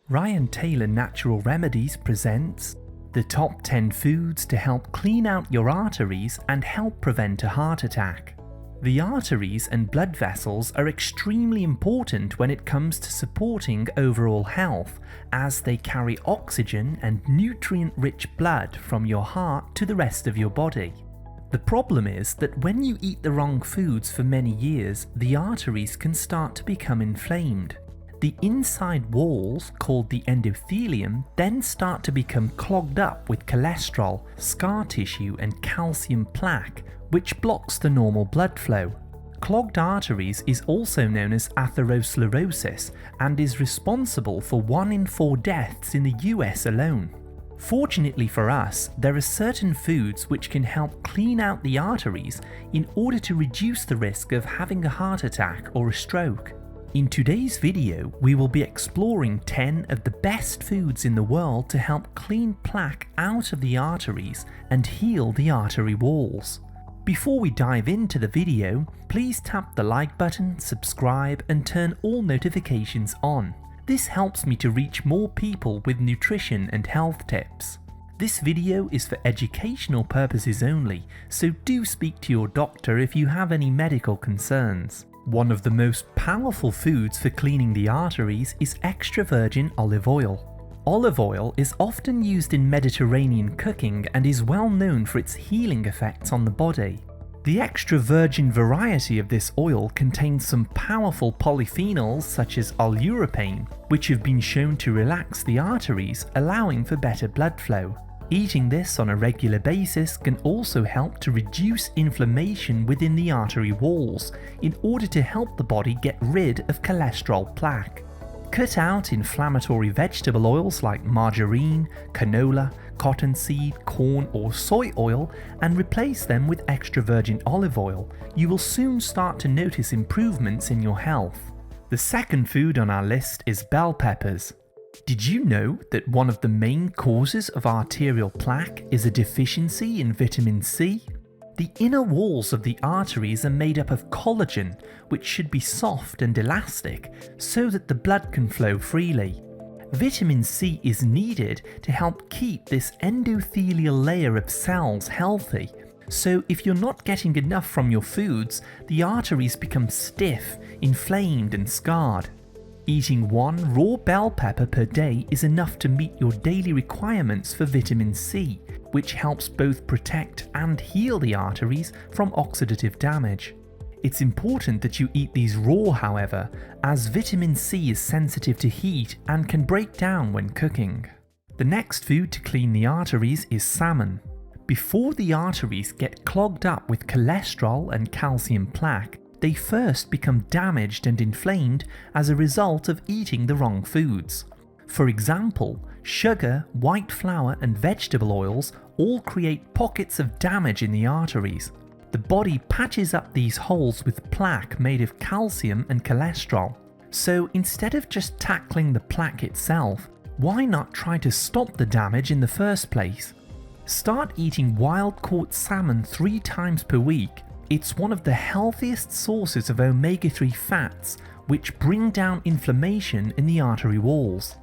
Ryan Taylor Natural Remedies presents the top 10 foods to help clean out your arteries and help prevent a heart attack. The arteries and blood vessels are extremely important when it comes to supporting overall health, as they carry oxygen and nutrient-rich blood from your heart to the rest of your body. The problem is that when you eat the wrong foods for many years, the arteries can start to become inflamed. The inside walls, called the endothelium, then start to become clogged up with cholesterol, scar tissue and calcium plaque, which blocks the normal blood flow. Clogged arteries is also known as atherosclerosis and is responsible for 1 in 4 deaths in the US alone. Fortunately for us, there are certain foods which can help clean out the arteries in order to reduce the risk of having a heart attack or a stroke. In today's video, we will be exploring 10 of the best foods in the world to help clean plaque out of the arteries and heal the artery walls. Before we dive into the video, please tap the like button, subscribe and turn all notifications on. This helps me to reach more people with nutrition and health tips. This video is for educational purposes only, so do speak to your doctor if you have any medical concerns. One of the most powerful foods for cleaning the arteries is extra virgin olive oil. Olive oil is often used in Mediterranean cooking and is well known for its healing effects on the body. The extra virgin variety of this oil contains some powerful polyphenols such as oleuropein, which have been shown to relax the arteries, allowing for better blood flow. Eating this on a regular basis can also help to reduce inflammation within the artery walls in order to help the body get rid of cholesterol plaque. Cut out inflammatory vegetable oils like margarine, canola, cottonseed, corn or soy oil and replace them with extra virgin olive oil. You will soon start to notice improvements in your health. The second food on our list is bell peppers. Did you know that one of the main causes of arterial plaque is a deficiency in vitamin C? The inner walls of the arteries are made up of collagen, which should be soft and elastic so that the blood can flow freely. Vitamin C is needed to help keep this endothelial layer of cells healthy. So if you're not getting enough from your foods, the arteries become stiff, inflamed and scarred. Eating 1 raw bell pepper per day is enough to meet your daily requirements for vitamin C, which helps both protect and heal the arteries from oxidative damage. It's important that you eat these raw, however, as vitamin C is sensitive to heat and can break down when cooking. The next food to clean the arteries is salmon. Before the arteries get clogged up with cholesterol and calcium plaque, they first become damaged and inflamed as a result of eating the wrong foods. For example, sugar, white flour and vegetable oils all create pockets of damage in the arteries. The body patches up these holes with plaque made of calcium and cholesterol. So instead of just tackling the plaque itself, why not try to stop the damage in the first place? Start eating wild-caught salmon 3 times per week. It's one of the healthiest sources of omega-3 fats, which bring down inflammation in the artery walls.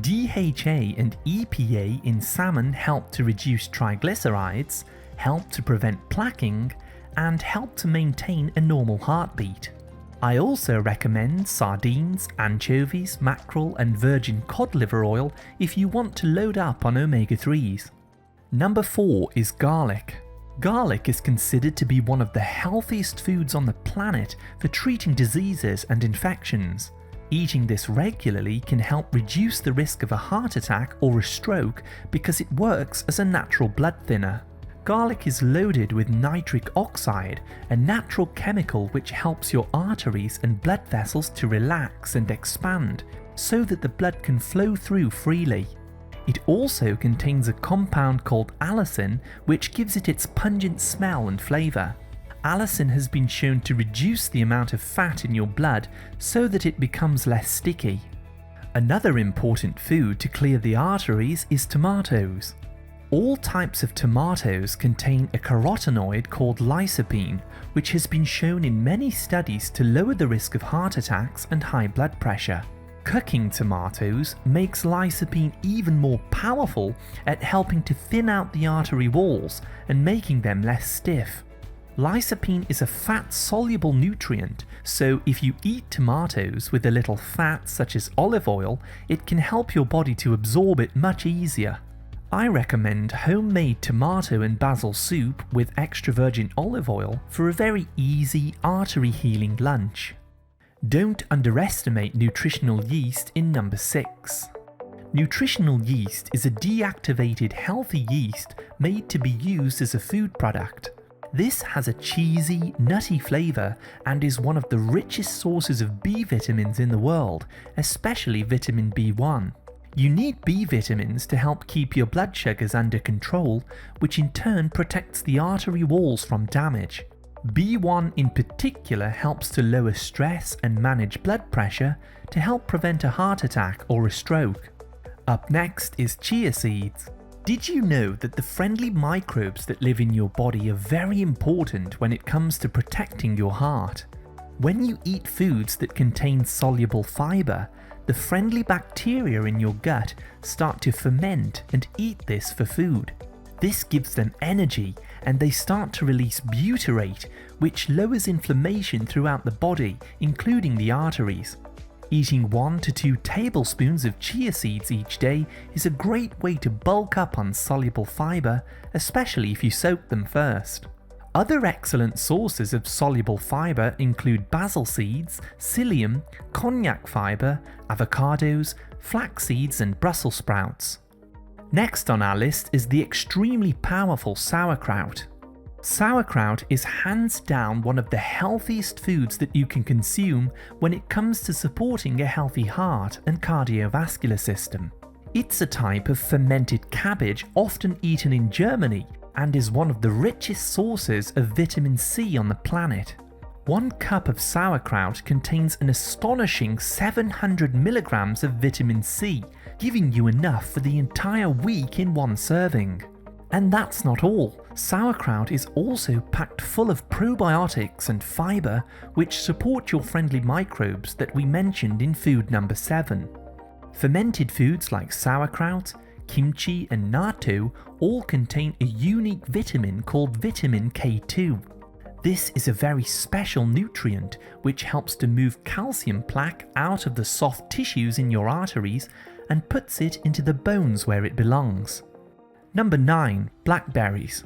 DHA and EPA in salmon help to reduce triglycerides, help to prevent plaquing, and help to maintain a normal heartbeat. I also recommend sardines, anchovies, mackerel and virgin cod liver oil if you want to load up on omega-3s. Number 4 is garlic. Garlic is considered to be one of the healthiest foods on the planet for treating diseases and infections. Eating this regularly can help reduce the risk of a heart attack or a stroke because it works as a natural blood thinner. Garlic is loaded with nitric oxide, a natural chemical which helps your arteries and blood vessels to relax and expand so that the blood can flow through freely. It also contains a compound called allicin, which gives it its pungent smell and flavour. Allicin has been shown to reduce the amount of fat in your blood so that it becomes less sticky. Another important food to clear the arteries is tomatoes. All types of tomatoes contain a carotenoid called lycopene, which has been shown in many studies to lower the risk of heart attacks and high blood pressure. Cooking tomatoes makes lycopene even more powerful at helping to thin out the artery walls and making them less stiff. Lycopene is a fat-soluble nutrient, so if you eat tomatoes with a little fat such as olive oil, it can help your body to absorb it much easier. I recommend homemade tomato and basil soup with extra virgin olive oil for a very easy artery healing lunch. Don't underestimate nutritional yeast in number 6. Nutritional yeast is a deactivated healthy yeast made to be used as a food product. This has a cheesy, nutty flavour and is one of the richest sources of B vitamins in the world, especially vitamin B1. You need B vitamins to help keep your blood sugars under control, which in turn protects the artery walls from damage. B1 in particular helps to lower stress and manage blood pressure to help prevent a heart attack or a stroke. Up next is chia seeds. Did you know that the friendly microbes that live in your body are very important when it comes to protecting your heart? When you eat foods that contain soluble fibre, the friendly bacteria in your gut start to ferment and eat this for food. This gives them energy and they start to release butyrate, which lowers inflammation throughout the body, including the arteries. Eating 1 to 2 tablespoons of chia seeds each day is a great way to bulk up on soluble fibre, especially if you soak them first. Other excellent sources of soluble fibre include basil seeds, psyllium, cognac fibre, avocados, flax seeds and Brussels sprouts. Next on our list is the extremely powerful sauerkraut. Sauerkraut is hands down one of the healthiest foods that you can consume when it comes to supporting a healthy heart and cardiovascular system. It's a type of fermented cabbage often eaten in Germany and is one of the richest sources of vitamin C on the planet. 1 cup of sauerkraut contains an astonishing 700 milligrams of vitamin C, giving you enough for the entire week in 1 serving. And that's not all. Sauerkraut is also packed full of probiotics and fibre, which support your friendly microbes that we mentioned in food number 7. Fermented foods like sauerkraut, kimchi and natto all contain a unique vitamin called vitamin K2. This is a very special nutrient which helps to move calcium plaque out of the soft tissues in your arteries and puts it into the bones where it belongs. Number 9. Blackberries.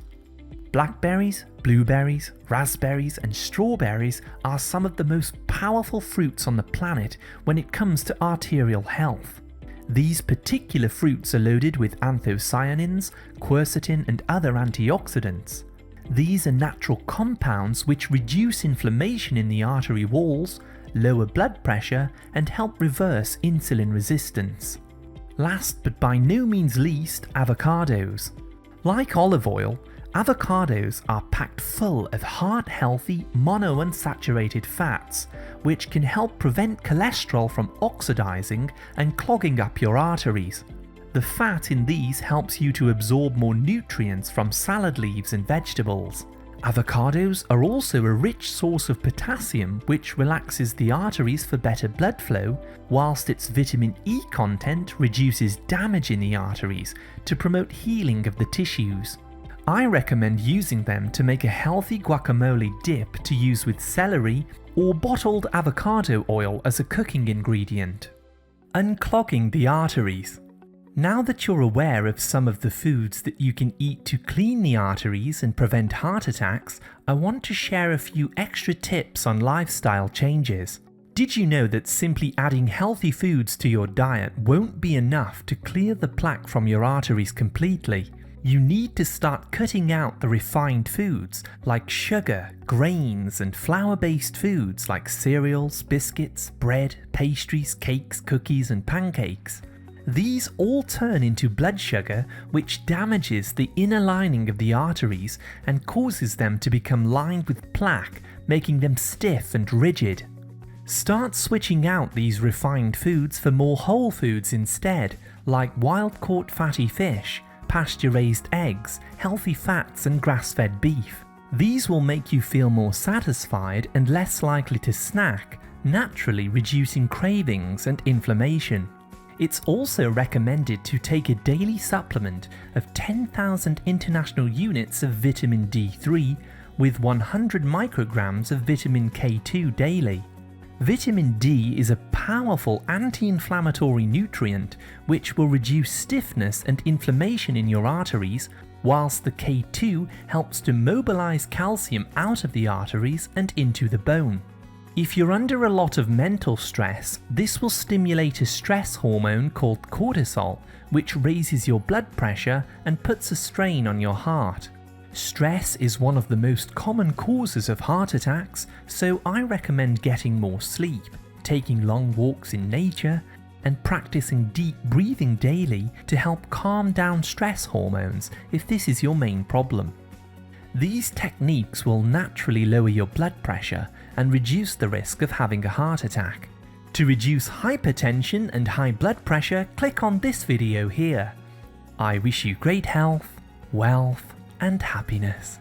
Blackberries, blueberries, raspberries and strawberries are some of the most powerful fruits on the planet when it comes to arterial health. These particular fruits are loaded with anthocyanins, quercetin and other antioxidants. These are natural compounds which reduce inflammation in the artery walls, lower blood pressure and help reverse insulin resistance. Last but by no means least, avocados. Like olive oil, avocados are packed full of heart-healthy monounsaturated fats, which can help prevent cholesterol from oxidizing and clogging up your arteries. The fat in these helps you to absorb more nutrients from salad leaves and vegetables. Avocados are also a rich source of potassium which relaxes the arteries for better blood flow, whilst its vitamin E content reduces damage in the arteries to promote healing of the tissues. I recommend using them to make a healthy guacamole dip to use with celery or bottled avocado oil as a cooking ingredient. Unclogging the arteries. Now that you're aware of some of the foods that you can eat to clean the arteries and prevent heart attacks, I want to share a few extra tips on lifestyle changes. Did you know that simply adding healthy foods to your diet won't be enough to clear the plaque from your arteries completely? You need to start cutting out the refined foods like sugar, grains, and flour-based foods like cereals, biscuits, bread, pastries, cakes, cookies, and pancakes. These all turn into blood sugar, which damages the inner lining of the arteries and causes them to become lined with plaque, making them stiff and rigid. Start switching out these refined foods for more whole foods instead, like wild-caught fatty fish, pasture-raised eggs, healthy fats and grass-fed beef. These will make you feel more satisfied and less likely to snack, naturally reducing cravings and inflammation. It's also recommended to take a daily supplement of 10,000 international units of vitamin D3 with 100 micrograms of vitamin K2 daily. Vitamin D is a powerful anti-inflammatory nutrient which will reduce stiffness and inflammation in your arteries, whilst the K2 helps to mobilize calcium out of the arteries and into the bone. If you're under a lot of mental stress, this will stimulate a stress hormone called cortisol, which raises your blood pressure and puts a strain on your heart. Stress is one of the most common causes of heart attacks, so I recommend getting more sleep, taking long walks in nature, and practicing deep breathing daily to help calm down stress hormones if this is your main problem. These techniques will naturally lower your blood pressure and reduce the risk of having a heart attack. To reduce hypertension and high blood pressure, click on this video here. I wish you great health, wealth, and happiness.